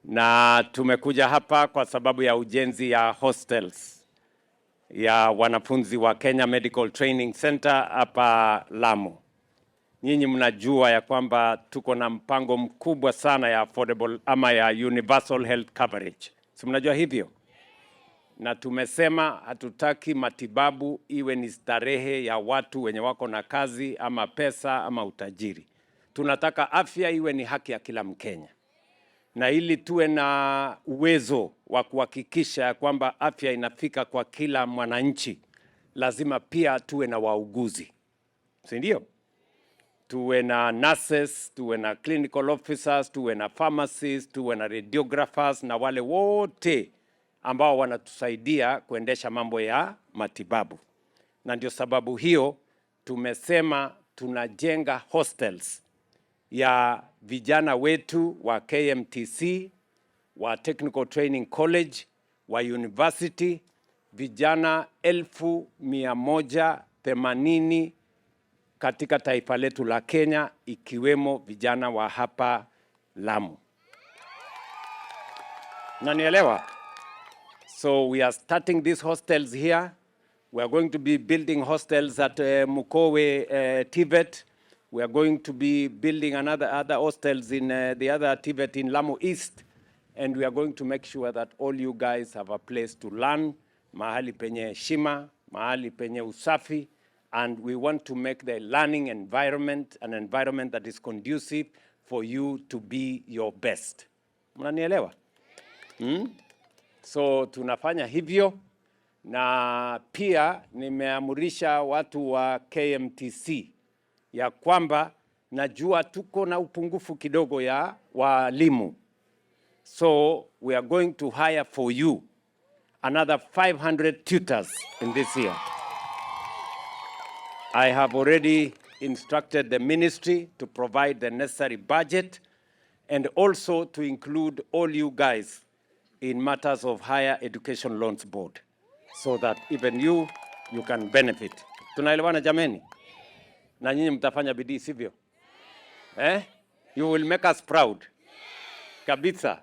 na tumekuja hapa kwa sababu ya ujenzi ya hostels ya wanafunzi wa Kenya Medical Training Center hapa Lamu. Nyinyi mnajua ya kwamba tuko na mpango mkubwa sana ya affordable ama ya universal health coverage. Si mnajua hivyo? Na tumesema hatutaki matibabu iwe ni starehe ya watu wenye wako na kazi ama pesa ama utajiri. Tunataka afya iwe ni haki ya kila Mkenya. Na ili tuwe na uwezo wa kuhakikisha kwamba afya inafika kwa kila mwananchi, lazima pia tuwe na wauguzi. Si ndio? Tuwe na nurses, tuwe na clinical officers, tuwe na pharmacists, tuwe na radiographers na wale wote ambao wanatusaidia kuendesha mambo ya matibabu. Na ndio sababu hiyo tumesema tunajenga hostels ya vijana wetu wa KMTC, wa Technical Training College, wa university, vijana 1180 katika taifa letu la Kenya, ikiwemo vijana wa hapa Lamu. Nanielewa? So we are starting these hostels here. We are going to be building hostels at Mukowe, Tibet. We are going to be building other hostels in the other Tibet in Lamu East. And we are going to make sure that all you guys have a place to learn, mahali penye heshima, mahali penye usafi. And we want to make the learning environment an environment that is conducive for you to be your best. Mnanielewa? So tunafanya hivyo, na pia nimeamurisha watu wa KMTC ya kwamba najua tuko na upungufu kidogo ya walimu. So we are going to hire for you another 500 tutors in this year. I have already instructed the ministry to provide the necessary budget and also to include all you guys in matters of higher education loans board, so that even you can benefit. Tunaelewana jameni? Na nyinyi mtafanya bidii, sivyo? You will make us proud. Kabisa.